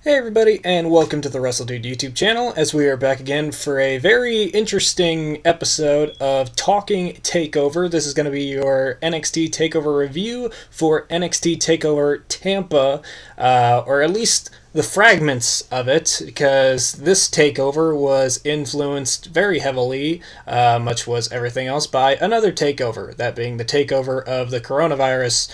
Hey everybody, and welcome to the WrestleDude YouTube channel, as we are back again for a very interesting episode of Talking Takeover. This is going to be your NXT Takeover review for NXT Takeover Tampa, or at least the fragments of it, because this takeover was influenced very heavily, much was everything else, by another takeover, that being the takeover of the coronavirus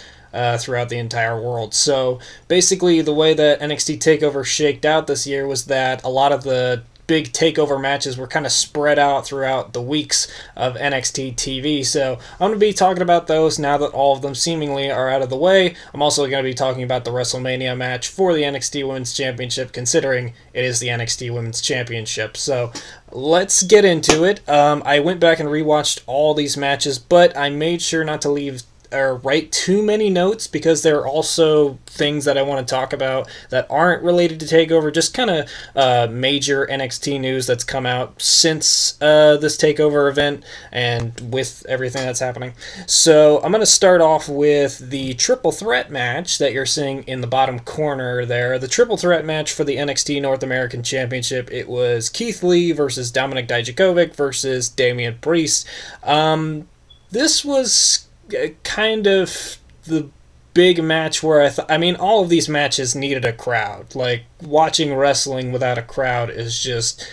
throughout the entire world. So basically the way that NXT TakeOver shaked out this year was that a lot of the big takeover matches were kind of spread out throughout the weeks of NXT TV. So I'm going to be talking about those now that all of them seemingly are out of the way. I'm also going to be talking about the WrestleMania match for the NXT Women's Championship, considering it is the NXT Women's Championship. So let's get into it. I went back and rewatched all these matches, but I made sure not to leave or write too many notes, because there are also things that I want to talk about that aren't related to TakeOver, just kind of major NXT news that's come out since this TakeOver event and with everything that's happening. So I'm going to start off with the triple threat match that you're seeing in the bottom corner there. The triple threat match for the NXT North American Championship. It was Keithley versus Dominik Daiichi versus Damien Priest. This was kind of the big match where I mean, all of these matches needed a crowd. Like, watching wrestling without a crowd is just,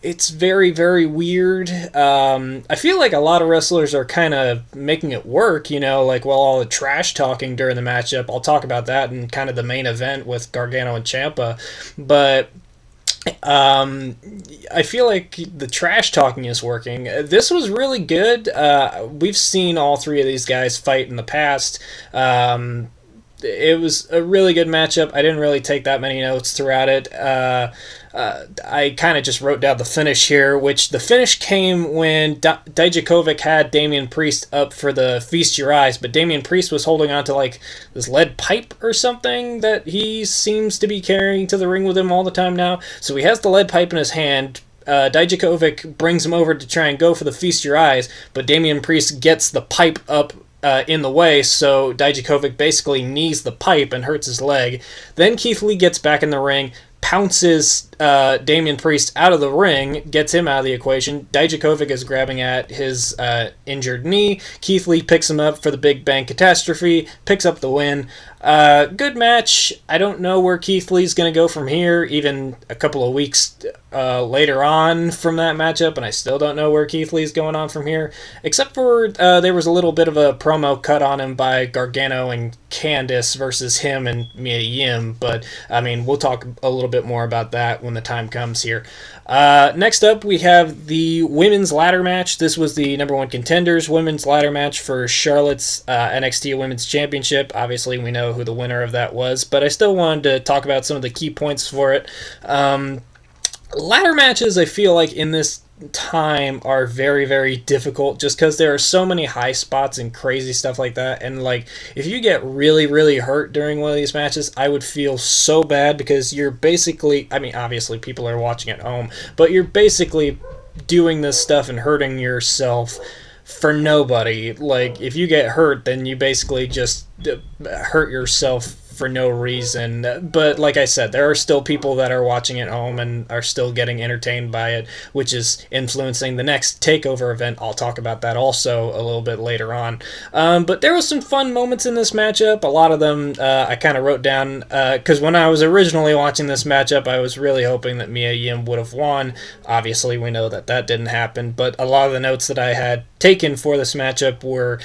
it's very, very weird. I feel like a lot of wrestlers are kind of making it work, you know, like, while all the trash talking during the matchup. I'll talk about that in kind of the main event with Gargano and Ciampa, but I feel like the trash talking is working. This was really good. We've seen all three of these guys fight in the past. It was a really good matchup. I didn't really take that many notes throughout it. I kind of just wrote down the finish here, which the finish came when Daiichi had Damien Priest up for the Feast Your Eyes, but Damien Priest was holding on to like this lead pipe or something that he seems to be carrying to the ring with him all the time now. So he has the lead pipe in his hand. Daiichi brings him over to try and go for the Feast Your Eyes, but Damien Priest gets the pipe up in the way, so Daiichi basically knees the pipe and hurts his leg. Then Keithley gets back in the ring, pounces Damien Priest out of the ring, gets hhim out of the equation. Daiichi is grabbing at his injured knee. Keithley picks him up for the Big Bang Catastrophe, picks up the win. Good match. I don't know where Keithley's going to go from here, even a couple of weeks later on from that matchup, and I still don't know where Keithley's going on from here, except for there was a little bit of a promo cut on him by Gargano and Candice versus him and Mia Yim, but I mean, we'll talk a little bit more about that when the time comes here. Next up, we have the women's ladder match. This was the number one contenders women's ladder match for Charlotte's NXT Women's Championship. Obviously, we know who the winner of that was, but I still wanted to talk about some of the key points for it. Ladder matches, I feel like in this time, are very, very difficult, just because there are so many high spots and crazy stuff like that. And like, if you get really, really hurt during one of these matches, I would feel so bad, because you're basically, I mean, obviously people are watching at home, but you're basically doing this stuff and hurting yourself for nobody. Like, if you get hurt, then you basically just hurt yourself for no reason. But like I said, there are still people that are watching at home and are still getting entertained by it, which is influencing the next TakeOver event. I'll talk about that also a little bit later on. But there was some fun moments in this matchup. A lot of them I kind of wrote down, because when I was originally watching this matchup, I was really hoping that Mia Yim would have won. Obviously, we know that that didn't happen, but a lot of the notes that I had taken for this matchup were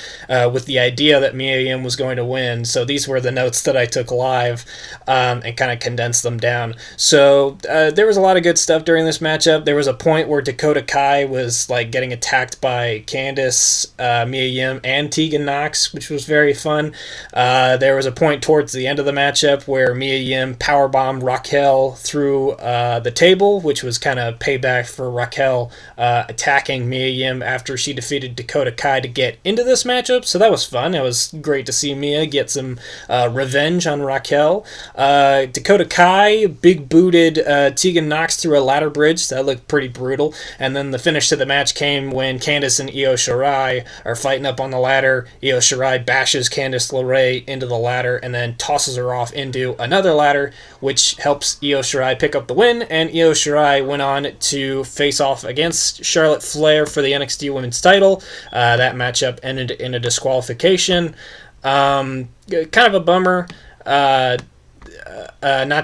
with the idea that Mia Yim was going to win. So these were the notes that I took live and kind of condensed them down. So there was a lot of good stuff during this matchup. There was a point where Dakota Kai was like getting attacked by Candice, Mia Yim, and Tegan Nox, which was very fun. There was a point towards the end of the matchup where Mia Yim powerbombed Raquel through the table, which was kind of payback for Raquel attacking Mia Yim after she defeated Dakota Kai to get into this matchup. So that was fun. It was great to see Mia get some revenge on Raquel. Dakota Kai big-booted Tegan Nox through a ladder bridge. That looked pretty brutal. And then the finish to the match came when Candice and Io Shirai are fighting up on the ladder. Io Shirai bashes Candice LeRae into the ladder and then tosses her off into another ladder, which helps Io Shirai pick up the win. And Io Shirai went on to face off against Charlotte Flair for the NXT Women's title. That matchup ended in a disqualification. Kind of a bummer not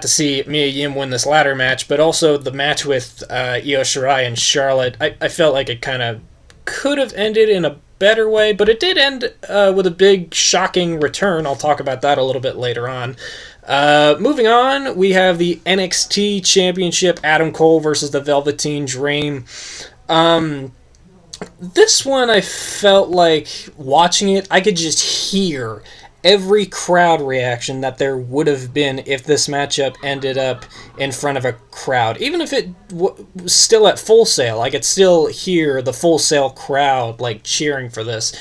to see Mia Yim win this ladder match, but also the match with Io Shirai and Charlotte. I felt like it kind of could have ended in a better way, but it did end with a big, shocking return. I'll talk about that a little bit later on. Moving on, we have the NXT Championship, Adam Cole versus the Velveteen Dream. This one, I felt like watching it, I could just hear every crowd reaction that there would have been if this matchup ended up in front of a crowd. Even if it was still at Full Sail, I could still hear the Full Sail crowd like cheering for this.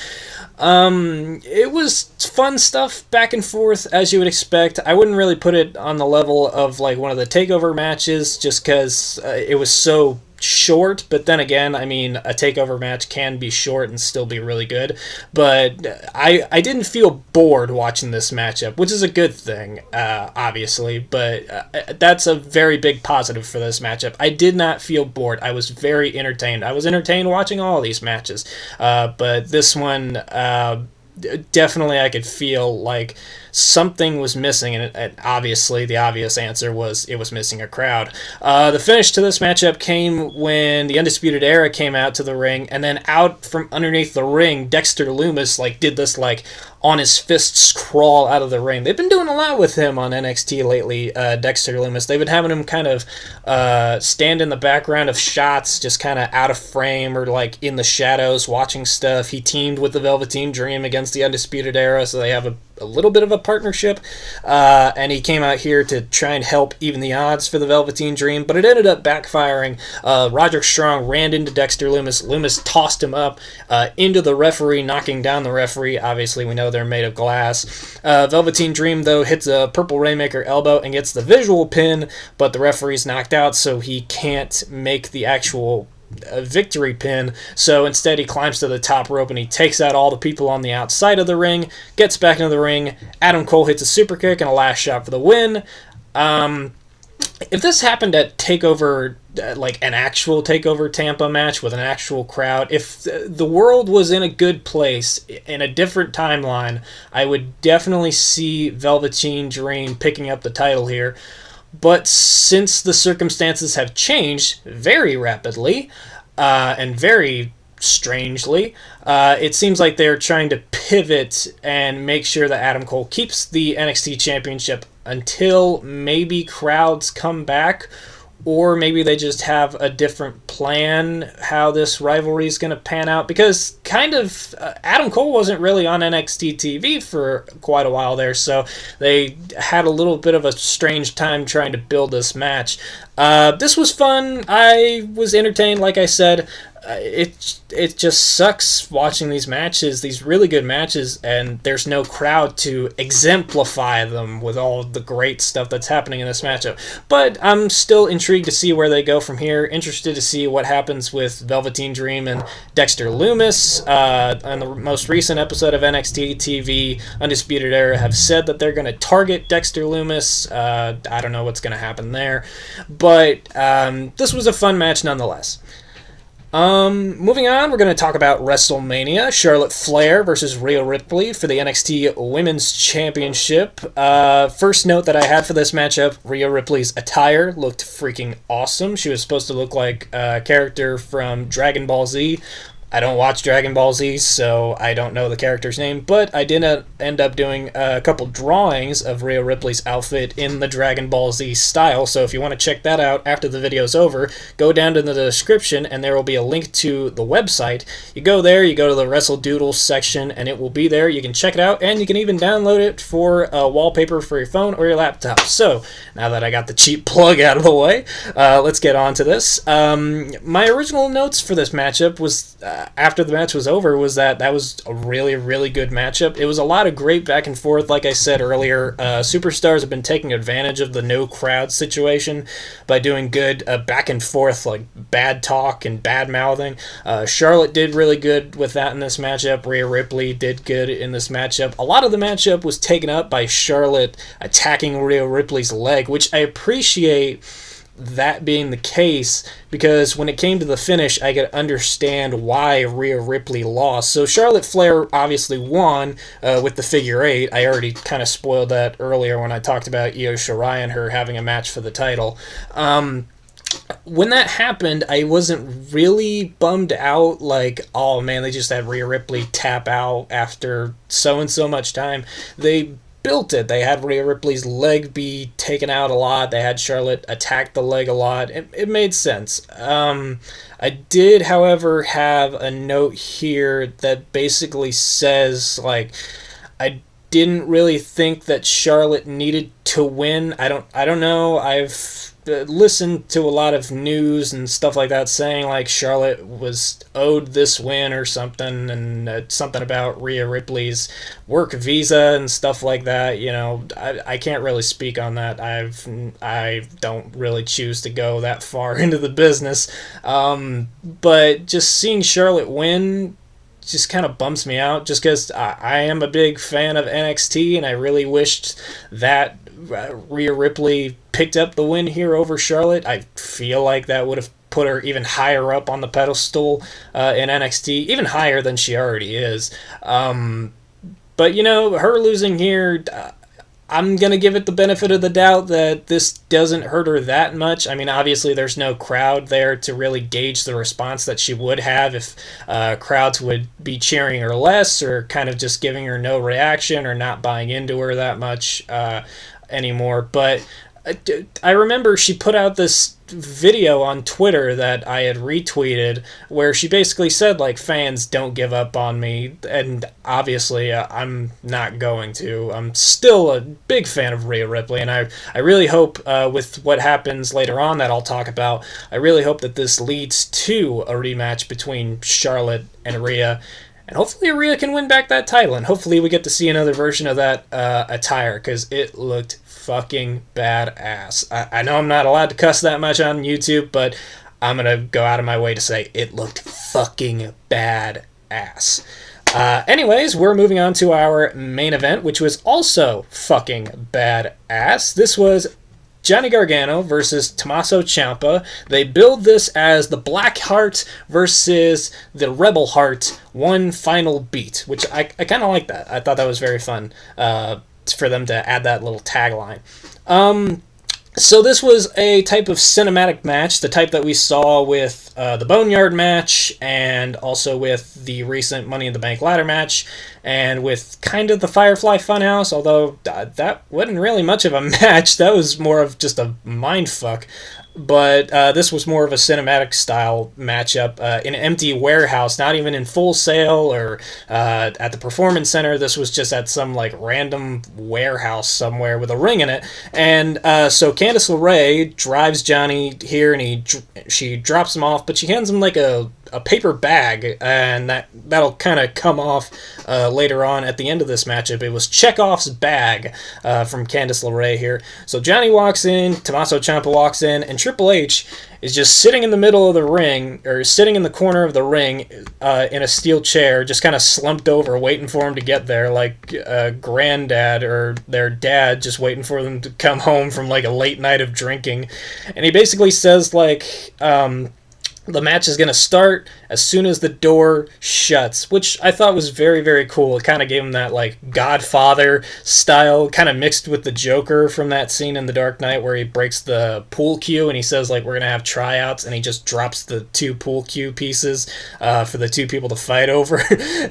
It was fun stuff back and forth, as you would expect. I wouldn't really put it on the level of like one of the takeover matches just because it was so short, but then again, I mean, a takeover match can be short and still be really good. But I didn't feel bored watching this matchup, which is a good thing, obviously, but that's a very big positive for this matchup. I did not feel bored. I was very entertained. I was entertained watching all of these matches, but this one, definitely I could feel like something was missing, and obviously the obvious answer was it was missing a crowd. The finish to this matchup came when the Undisputed Era came out to the ring, and then out from underneath the ring, Dexter Lumis did this on his fists crawl out of the ring. They've been doing a lot with him on NXT lately, Dexter Lumis. They've been having him kind of stand in the background of shots, just kind of out of frame or in the shadows watching stuff. He teamed with the Velveteen Dream against the Undisputed Era, so they have a little bit of a partnership, and he came out here to try and help even the odds for the Velveteen Dream, but it ended up backfiring. Roderick Strong ran into Dexter Lumis. Lumis tossed him up into the referee, knocking down the referee. Obviously, we know they're made of glass. Velveteen Dream, though, hits a Purple Rainmaker elbow and gets the visual pin, but the referee's knocked out, so he can't make the actual victory pin. So instead he climbs to the top rope and he takes out all the people on the outside of the ring, gets back into the ring. Adam Cole hits a super kick and a last shot for the win. If this happened at TakeOver, an actual TakeOver Tampa match with an actual crowd, if the world was in a good place, in a different timeline, I would definitely see Velveteen Dream picking up the title here. But since the circumstances have changed very rapidly and very strangely, it seems like they're trying to pivot and make sure that Adam Cole keeps the NXT Championship until maybe crowds come back, or maybe they just have a different plan how this rivalry is going to pan out, because Adam Cole wasn't really on NXT TV for quite a while there, so they had a little bit of a strange time trying to build this match. This was fun. I was entertained, like I said. It just sucks watching these matches, these really good matches, and there's no crowd to exemplify them with all the great stuff that's happening in this matchup. But I'm still intrigued to see where they go from here. Interested to see what happens with Velveteen Dream and Dexter Lumis. On the most recent episode of NXT TV, Undisputed Era have said that they're going to target Dexter Lumis. I don't know what's going to happen there. But this was a fun match nonetheless. Moving on, we're going to talk about WrestleMania. Charlotte Flair versus Rhea Ripley for the NXT Women's Championship. First note that I had for this matchup, Rhea Ripley's attire looked freaking awesome. She was supposed to look like a character from Dragon Ball Z. I don't watch Dragon Ball Z, so I don't know the character's name, but I did end up doing a couple drawings of Rhea Ripley's outfit in the Dragon Ball Z style, so if you want to check that out after the video's over, go down to the description and there will be a link to the website. You go there, you go to the WrestleDoodles section, and it will be there. You can check it out, and you can even download it for a wallpaper for your phone or your laptop. So, now that I got the cheap plug out of the way, let's get on to this. My original notes for this matchup was... after the match was over was that was a really, really good matchup. It was a lot of great back and forth. Like I said earlier, superstars have been taking advantage of the no crowd situation by doing good back and forth, like bad talk and bad mouthing. Charlotte did really good with that in this matchup. Rhea Ripley did good in this matchup. A lot of the matchup was taken up by Charlotte attacking Rhea Ripley's leg, which I appreciate that being the case, because when it came to the finish, I could understand why Rhea Ripley lost. So Charlotte Flair obviously won with the figure eight. I already kind of spoiled that earlier when I talked about Io Shirai and her having a match for the title. When that happened, I wasn't really bummed out, like, oh man, they just had Rhea Ripley tap out after so and so much time. They built it. They had Rhea Ripley's leg be taken out a lot. They had Charlotte attack the leg a lot. It made sense. I did, however, have a note here that basically says, like, I didn't really think that Charlotte needed to win. I don't know. I've listened to a lot of news and stuff like that saying like Charlotte was owed this win or something, and something about Rhea Ripley's work visa and stuff like that. You know, I can't really speak on that. I don't really choose to go that far into the business, but just seeing Charlotte win just kind of bumps me out, just because I am a big fan of NXT, and I really wished that Rhea Ripley picked up the win here over Charlotte. I feel like that would have put her even higher up on the pedestal in NXT, even higher than she already is. But, you know, her losing here, I'm going to give it the benefit of the doubt that this doesn't hurt her that much. I mean, obviously there's no crowd there to really gauge the response that she would have if crowds would be cheering her less, or kind of just giving her no reaction, or not buying into her that much anymore. But I remember she put out this video on Twitter that I had retweeted where she basically said, like, fans don't give up on me, and obviously I'm not going to. I'm still a big fan of Rhea Ripley, and I really hope with what happens later on that I'll talk about, I really hope that this leads to a rematch between Charlotte and Rhea, and hopefully Rhea can win back that title, and hopefully we get to see another version of that attire, because it looked fucking badass. I know I'm not allowed to cuss that much on YouTube, but I'm gonna go out of my way to say it looked fucking badass. Anyways, we're moving on to our main event, which was also fucking badass. This was Johnny Gargano versus Tommaso Ciampa. They billed this as the Black Heart versus the Rebel Heart, one final beat, which I kind of like that. I thought that was very fun for them to add that little tagline. So this was a type of cinematic match, the type that we saw with the Boneyard match, and also with the recent Money in the Bank ladder match, and with kind of the Firefly Funhouse, although that wasn't really much of a match. That was more of just a mindfuck. But this was more of a cinematic style matchup in an empty warehouse, not even in Full Sail or at the Performance Center. This was just at some like random warehouse somewhere with a ring in it. And so Candice LeRae drives Johnny here, and she drops him off, but she hands him like a paper bag, and that'll kind of come off later on at the end of this matchup. It was Chekhov's bag from Candice LeRae here. So Johnny walks in, Tommaso Ciampa walks in, and Triple H is just sitting in the middle of the ring, or sitting in the corner of the ring in a steel chair, just kind of slumped over, waiting for him to get there, like a granddad or their dad just waiting for them to come home from like a late night of drinking. And he basically says like, the match is going to start as soon as the door shuts, which I thought was very, very cool. It kind of gave him that, like, Godfather style, kind of mixed with the Joker from that scene in The Dark Knight where he breaks the pool cue and he says, like, we're going to have tryouts, and he just drops the 2 pool cue pieces for the 2 people to fight over.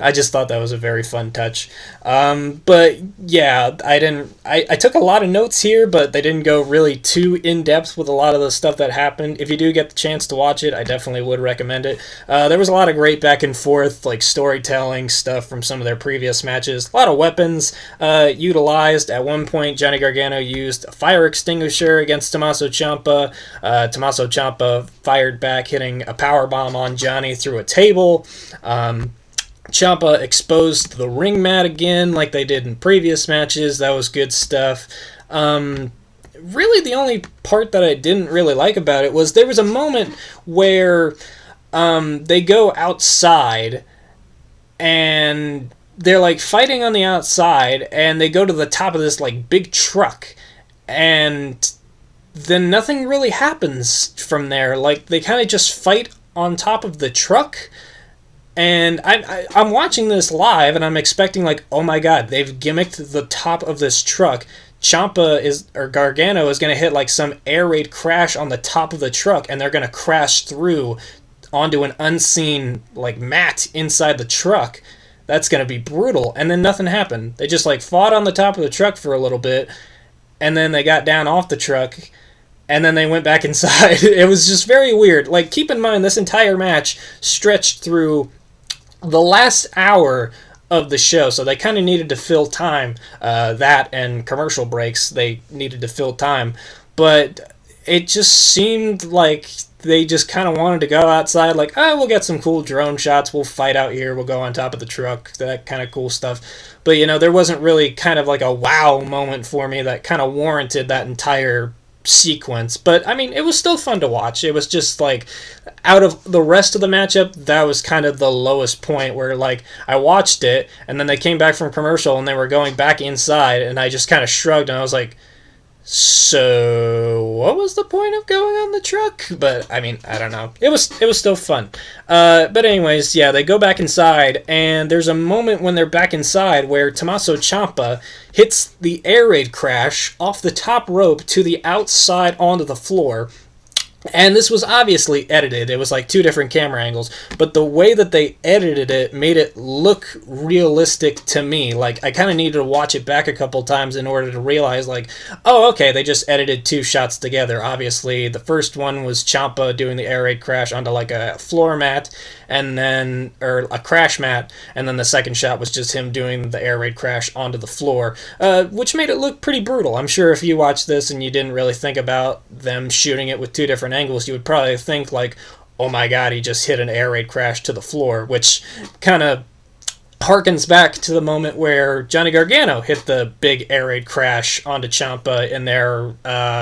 I just thought that was a very fun touch. But, yeah, I took a lot of notes here, but they didn't go really too in-depth with a lot of the stuff that happened. If you do get the chance to watch it, I definitely definitely would recommend it. There was a lot of great back and forth, like storytelling stuff from some of their previous matches. A lot of weapons utilized. At one point, Johnny Gargano used a fire extinguisher against Tommaso Ciampa. Tommaso Ciampa fired back, hitting a powerbomb on Johnny through a table. Ciampa exposed the ring mat again like they did in previous matches. That was good stuff. Really, the only part that I didn't really like about it was there was a moment where they go outside and they're like fighting on the outside, and they go to the top of this like big truck, and then nothing really happens from there. Like, they kind of just fight on top of the truck. And I'm watching this live, and I'm expecting, like, oh my god, they've gimmicked the top of this truck. Gargano is going to hit, like, some air raid crash on the top of the truck, and they're going to crash through onto an unseen, like, mat inside the truck. That's going to be brutal. And then nothing happened. They just, like, fought on the top of the truck for a little bit, and then they got down off the truck, and then they went back inside. It was just very weird. Like, keep in mind, this entire match stretched through the last hour of the show, so they kind of needed to fill time. That and commercial breaks, they needed to fill time. But it just seemed like they just kind of wanted to go outside, like, oh, we'll get some cool drone shots, we'll fight out here, we'll go on top of the truck, that kind of cool stuff. But, you know, there wasn't really kind of like a wow moment for me that kind of warranted that entire sequence. But I mean, it was still fun to watch. It was just like, out of the rest of the matchup, that was kind of the lowest point, where like I watched it and then they came back from commercial and they were going back inside, and I just kind of shrugged and I was like, so what was the point of going on the truck? But I mean, I don't know. It was still fun. But anyways, yeah, they go back inside, and there's a moment when they're back inside where Tommaso Ciampa hits the air raid crash off the top rope to the outside onto the floor. And this was obviously edited. It was like 2 different camera angles, but the way that they edited it made it look realistic to me. Like, I kind of needed to watch it back a couple times in order to realize, like, oh, okay, they just edited 2 shots together. Obviously, the first one was Ciampa doing the air raid crash onto like a floor mat, or a crash mat, and then the second shot was just him doing the air raid crash onto the floor, which made it look pretty brutal. I'm sure if you watched this and you didn't really think about them shooting it with 2 different angles, you would probably think like, oh my god, he just hit an air raid crash to the floor, which kind of harkens back to the moment where Johnny Gargano hit the big air raid crash onto Ciampa in their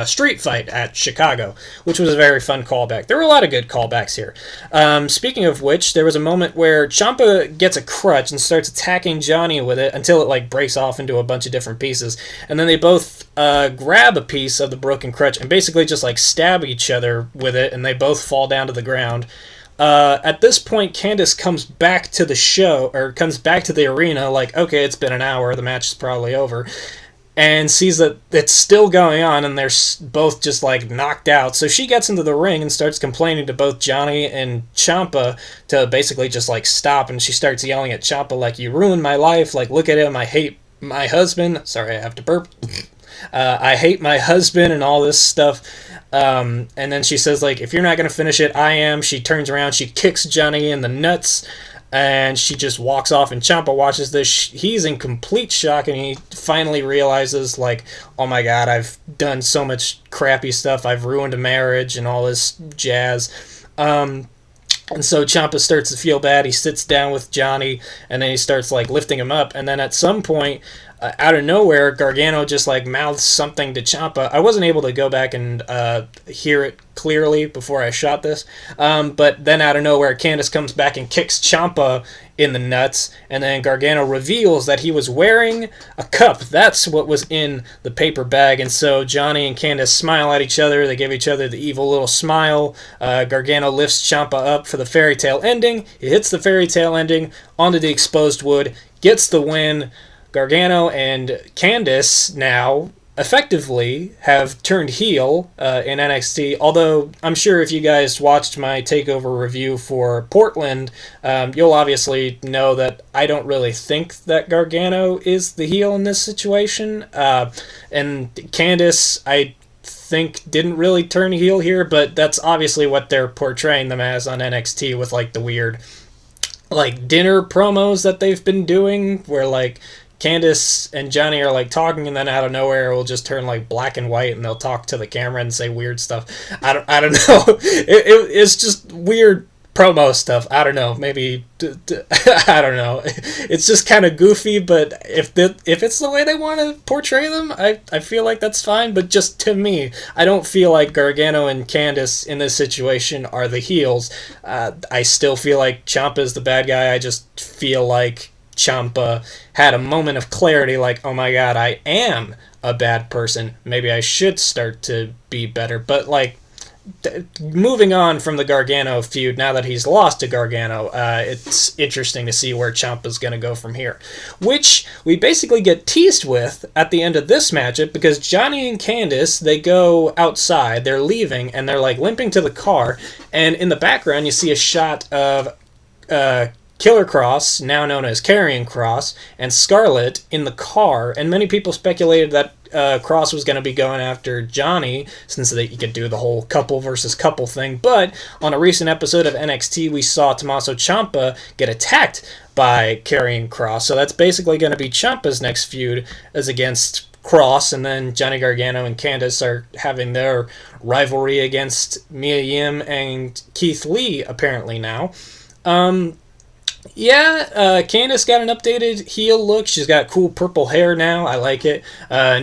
street fight at Chicago, which was a very fun callback. There were a lot of good callbacks here. Speaking of which, there was a moment where Ciampa gets a crutch and starts attacking Johnny with it until it like breaks off into a bunch of different pieces, and then they both grab a piece of the broken crutch and basically just like stab each other with it, and they both fall down to the ground. At this point, Candice comes back to the show, or comes back to the arena, like, okay, it's been an hour, the match is probably over, and sees that it's still going on, and they're both just, like, knocked out. So she gets into the ring and starts complaining to both Johnny and Ciampa to basically just, like, stop, and she starts yelling at Ciampa, like, you ruined my life, like, look at him, I hate my husband. Sorry, I have to burp. I hate my husband and all this stuff. And then she says, like, if you're not going to finish it, I am. She turns around, she kicks Johnny in the nuts, and she just walks off, and Ciampa watches this. He's in complete shock, and he finally realizes, like, oh my god, I've done so much crappy stuff. I've ruined a marriage and all this jazz. And so Ciampa starts to feel bad. He sits down with Johnny, and then he starts, like, lifting him up. And then at some point, out of nowhere, Gargano just, like, mouths something to Ciampa. I wasn't able to go back and hear it clearly before I shot this. But then out of nowhere, Candice comes back and kicks Ciampa in the nuts. And then Gargano reveals that he was wearing a cup. That's what was in the paper bag. And so Johnny and Candice smile at each other. They give each other the evil little smile. Gargano lifts Ciampa up for the fairy tale ending. He hits the fairy tale ending onto the exposed wood. Gets the win. Gargano and Candice now effectively have turned heel in NXT, although I'm sure if you guys watched my takeover review for Portland, you'll obviously know that I don't really think that Gargano is the heel in this situation, and Candice, I think didn't really turn heel here, but that's obviously what they're portraying them as on NXT with like the weird like dinner promos that they've been doing where like Candice and Johnny are like talking, and then out of nowhere it will just turn like black and white, and they'll talk to the camera and say weird stuff. I don't know. It's just weird promo stuff. I don't know. Maybe I don't know. It's just kind of goofy, but if it's the way they want to portray them, I feel like that's fine. But just to me, I don't feel like Gargano and Candice in this situation are the heels. I still feel like Ciampa is the bad guy. I just feel like Ciampa had a moment of clarity, like, oh my god, I am a bad person. Maybe I should start to be better. But like, moving on from the Gargano feud, now that he's lost to Gargano, it's interesting to see where Ciampa's going to go from here. Which we basically get teased with at the end of this matchup, because Johnny and Candice, they go outside, they're leaving, and they're like limping to the car, and in the background you see a shot of Killer Kross, now known as Karrion Kross, and Scarlett in the car, and many people speculated that Kross was going to be going after Johnny, since he could do the whole couple versus couple thing, but on a recent episode of NXT, we saw Tommaso Ciampa get attacked by Karrion Kross, so that's basically going to be Ciampa's next feud is against Kross, and then Johnny Gargano and Candice are having their rivalry against Mia Yim and Keithley, apparently now. Candice got an updated heel look. She's got cool purple hair now. I like it.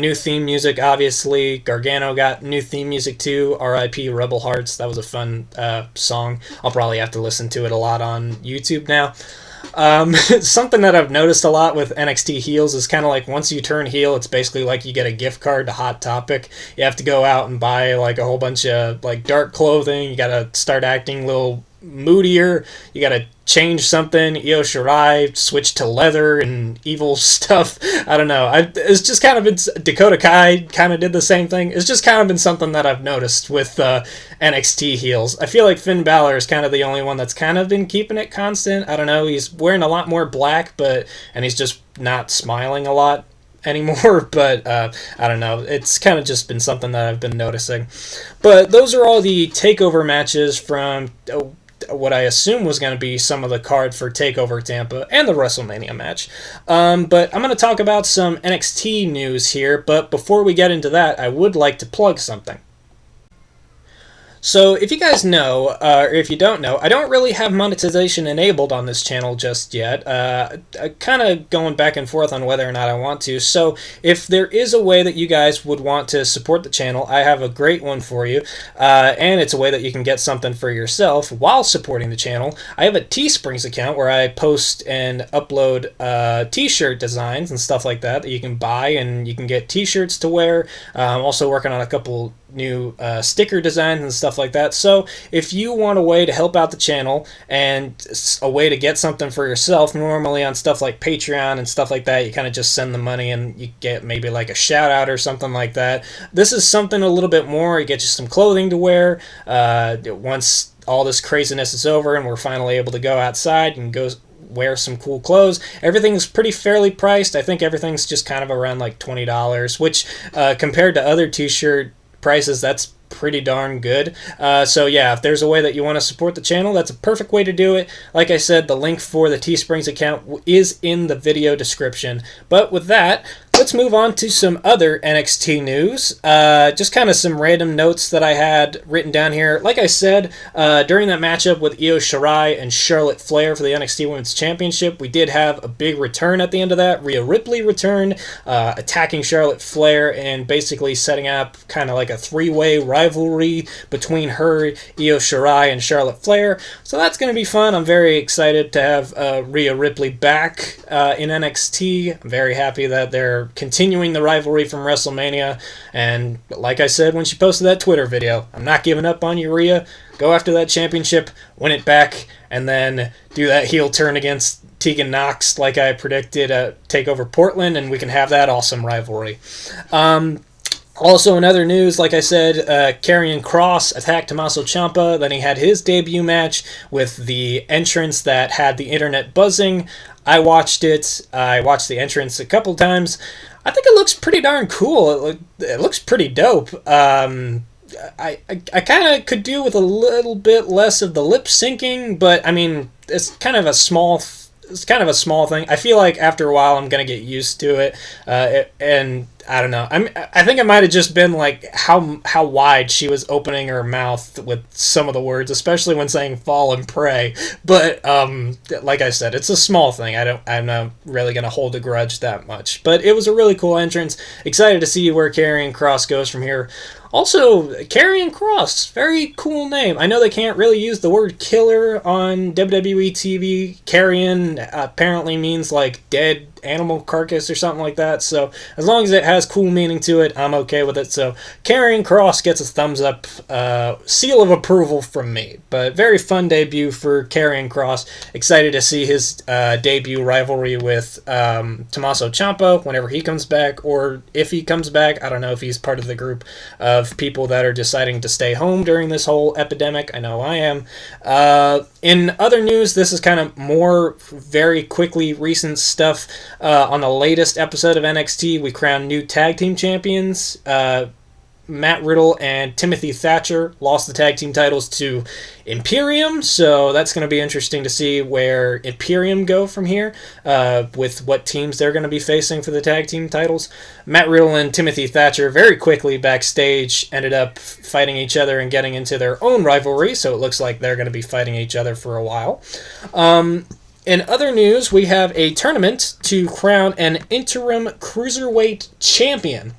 New theme music, obviously. Gargano got new theme music too. R.I.P. Rebel Hearts. That was a fun song. I'll probably have to listen to it a lot on YouTube now. Something that I've noticed a lot with NXT heels is kind of like once you turn heel, it's basically like you get a gift card to Hot Topic. You have to go out and buy like a whole bunch of like dark clothing. You gotta start acting a little moodier. You gotta change something. Io Shirai switched to leather and evil stuff. I don't know. It's just kind of been, Dakota Kai kind of did the same thing. It's just kind of been something that I've noticed with NXT heels. I feel like Finn Balor is kind of the only one that's kind of been keeping it constant. I don't know. He's wearing a lot more black, and he's just not smiling a lot anymore, but I don't know. It's kind of just been something that I've been noticing. But those are all the takeover matches from what I assume was going to be some of the card for TakeOver Tampa and the WrestleMania match. But I'm going to talk about some NXT news here, but before we get into that, I would like to plug something. So, if you guys know, or if you don't know, I don't really have monetization enabled on this channel just yet. Kind of going back and forth on whether or not I want to. So, if there is a way that you guys would want to support the channel, I have a great one for you. And it's a way that you can get something for yourself while supporting the channel. I have a Teesprings account where I post and upload t-shirt designs and stuff like that you can buy, and you can get t-shirts to wear. I'm also working on a couple new sticker designs and stuff like that. So if you want a way to help out the channel and a way to get something for yourself, normally on stuff like Patreon and stuff like that, you kind of just send the money and you get maybe like a shout out or something like that. This is something a little bit more. It gets you some clothing to wear. Once all this craziness is over and we're finally able to go outside and go wear some cool clothes, everything's pretty fairly priced. I think everything's just kind of around like $20, which compared to other t-shirt prices, that's pretty darn good. So yeah, if there's a way that you want to support the channel, that's a perfect way to do it. Like I said, the link for the Teesprings account is in the video description. But with that, let's move on to some other NXT news. Just kind of some random notes that I had written down here. Like I said, during that matchup with Io Shirai and Charlotte Flair for the NXT Women's Championship, we did have a big return at the end of that. Rhea Ripley returned, attacking Charlotte Flair and basically setting up kind of like a three-way rivalry between her, Io Shirai, and Charlotte Flair. So that's going to be fun. I'm very excited to have Rhea Ripley back in NXT. I'm very happy that they're continuing the rivalry from WrestleMania, and like I said when she posted that Twitter video, I'm not giving up on you, Rhea. Go after that championship, win it back, and then do that heel turn against Tegan Nox like I predicted at TakeOver Portland, and we can have that awesome rivalry. Also, in other news, like I said, Karrion Kross attacked Tommaso Ciampa. Then he had his debut match with the entrance that had the internet buzzing. I watched it. I watched the entrance a couple times. I think it looks pretty darn cool. It looks pretty dope. I kind of could do with a little bit less of the lip syncing, but I mean, it's kind of a small thing. I feel like after a while I'm gonna get used to it, and I don't know. I think it might have just been like how wide she was opening her mouth with some of the words, especially when saying "fall and pray." But like I said, it's a small thing. I'm not really gonna hold a grudge that much. But it was a really cool entrance. Excited to see where Karrion Kross goes from here. Also, Karrion Kross, very cool name. I know they can't really use the word killer on WWE TV. Karrion apparently means like dead animal carcass or something like that. So as long as it has cool meaning to it, I'm okay with it. So Karrion Kross gets a thumbs up, seal of approval from me. But very fun debut for Karrion Kross. Excited to see his debut rivalry with Tommaso Ciampa whenever he comes back, or if he comes back. I don't know if he's part of the group of people that are deciding to stay home during this whole epidemic. I know I am. In other news, this is kind of more very quickly recent stuff. On the latest episode of NXT, we crowned new tag team champions. Matt Riddle and Timothy Thatcher lost the tag team titles to Imperium, so that's going to be interesting to see where Imperium go from here, with what teams they're going to be facing for the tag team titles. Matt Riddle and Timothy Thatcher very quickly backstage ended up fighting each other and getting into their own rivalry, so it looks like they're going to be fighting each other for a while. In other news, we have a tournament to crown an interim cruiserweight champion.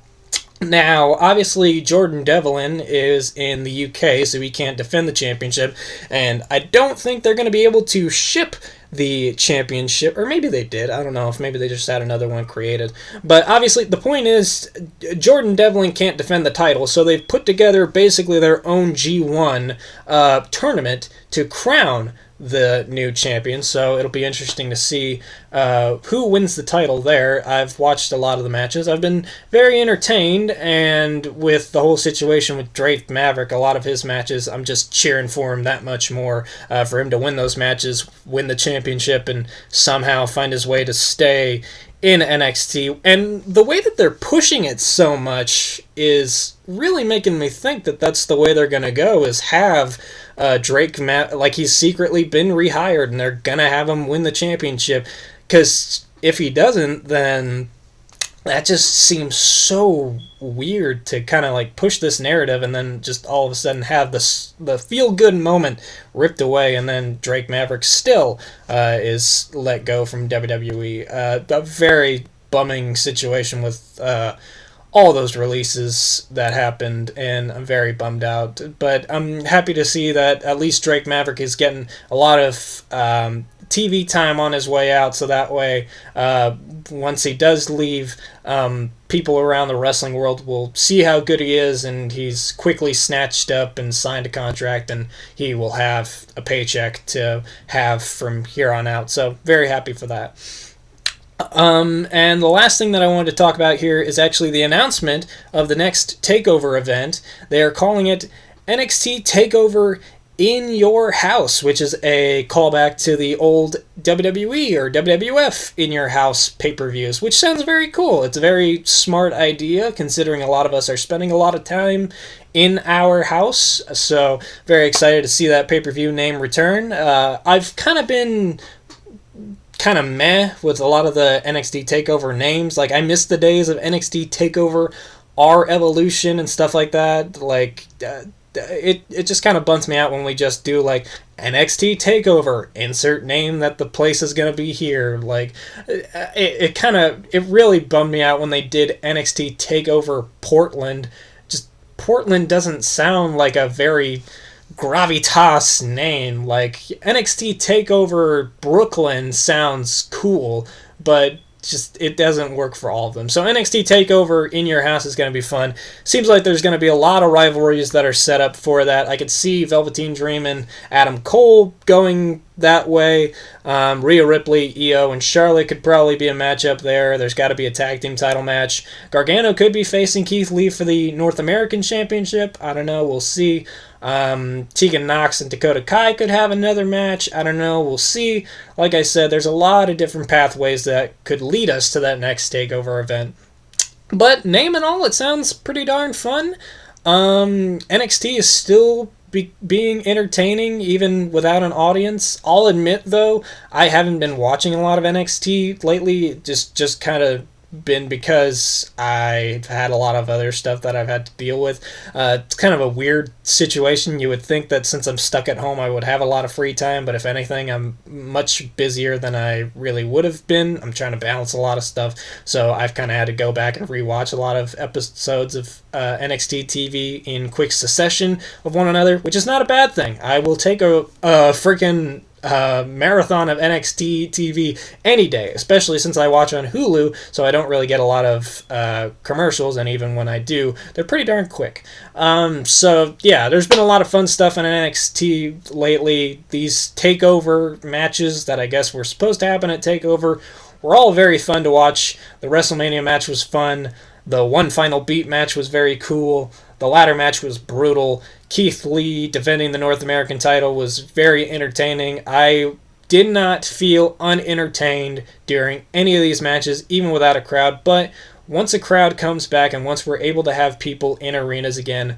Now, obviously, Jordan Devlin is in the UK, so he can't defend the championship, and I don't think they're going to be able to ship the championship, or maybe they did. I don't know if maybe they just had another one created. But obviously, the point is, Jordan Devlin can't defend the title, so they've put together basically their own G1 tournament to crown the new champion, so it'll be interesting to see who wins the title there. I've watched a lot of the matches. I've been very entertained, and with the whole situation with Drake Maverick, a lot of his matches, I'm just cheering for him that much more, for him to win those matches, win the championship, and somehow find his way to stay in NXT. And the way that they're pushing it so much is really making me think that that's the way they're going to go, is have Drake, like he's secretly been rehired and they're going to have him win the championship. Because if he doesn't, then that just seems so weird to kind of like push this narrative and then just all of a sudden have the feel-good moment ripped away, and then Drake Maverick still is let go from WWE. A very bumming situation with all those releases that happened, and I'm very bummed out. But I'm happy to see that at least Drake Maverick is getting a lot of TV time on his way out, so that way once he does leave, people around the wrestling world will see how good he is, and he's quickly snatched up and signed a contract, and he will have a paycheck to have from here on out. So very happy for that. And the last thing that I wanted to talk about here is actually the announcement of the next TakeOver event. They are calling it NXT Takeover In Your House, which is a callback to the old WWE or WWF In Your House pay-per-views, which sounds very cool. It's a very smart idea, considering a lot of us are spending a lot of time in our house. So very excited to see that pay-per-view name return. I've kind of been meh with a lot of the NXT TakeOver names. Like, I miss the days of NXT TakeOver R Evolution and stuff like that. Like, it just kind of bumps me out when we just do, like, NXT TakeOver, insert name that the place is going to be here. Like, it really bummed me out when they did NXT TakeOver Portland. Just, Portland doesn't sound like a very gravitas name. Like, NXT TakeOver Brooklyn sounds cool, but it doesn't work for all of them. So NXT TakeOver in your house is going to be fun. Seems like there's going to be a lot of rivalries that are set up for that. I could see Velveteen Dream and Adam Cole going that way. Rhea Ripley, Io, and Charlotte could probably be a matchup there. There's got to be a tag team title match. Gargano could be facing Keithley for the North American Championship. I don't know. We'll see. Tegan Nox and Dakota Kai could have another match. I don't know. We'll see. Like I said, there's a lot of different pathways that could lead us to that next TakeOver event. But name and all, it sounds pretty darn fun. NXT is still being entertaining even without an audience. I'll admit, though, I haven't been watching a lot of NXT lately. Just kind of been because I've had a lot of other stuff that I've had to deal with. It's kind of a weird situation. You would think that since I'm stuck at home, I would have a lot of free time, but if anything, I'm much busier than I really would have been. I'm trying to balance a lot of stuff, so I've kind of had to go back and rewatch a lot of episodes of NXT TV in quick succession of one another, which is not a bad thing. I will take a freaking marathon of NXT TV any day, especially since I watch on Hulu, so I don't really get a lot of commercials, and even when I do, they're pretty darn quick. So yeah, there's been a lot of fun stuff in NXT lately. These TakeOver matches that I guess were supposed to happen at TakeOver were all very fun to watch. The WrestleMania match was fun. The One Final Beat match was very cool. The ladder match was brutal. Keithley defending the North American title was very entertaining. I did not feel unentertained during any of these matches, even without a crowd. But once a crowd comes back and once we're able to have people in arenas again,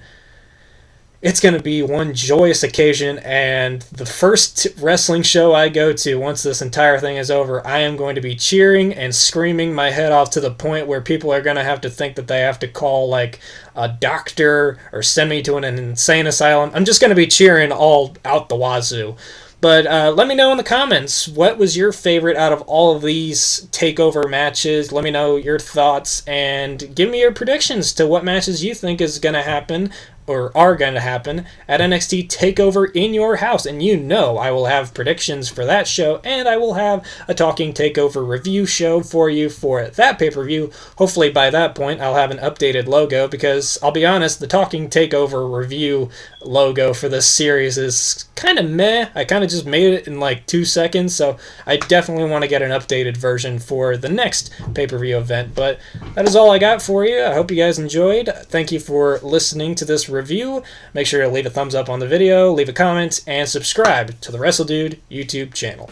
it's going to be one joyous occasion. And the first wrestling show I go to, once this entire thing is over, I am going to be cheering and screaming my head off to the point where people are going to have to think that they have to call like a doctor or send me to an insane asylum. I'm just going to be cheering all out the wazoo. But let me know in the comments, what was your favorite out of all of these TakeOver matches? Let me know your thoughts and give me your predictions to what matches you think is going to happen or are going to happen at NXT TakeOver in your house. And you know I will have predictions for that show, and I will have a Talking TakeOver review show for you for that pay-per-view. Hopefully by that point I'll have an updated logo, because I'll be honest, the Talking TakeOver review logo for this series is kind of meh. I kind of just made it in like 2 seconds, so I definitely want to get an updated version for the next pay-per-view event. But that is all I got for you. I hope you guys enjoyed. Thank you for listening to this review. Make sure to leave a thumbs up on the video, leave a comment, and subscribe to the WrestleDude YouTube channel.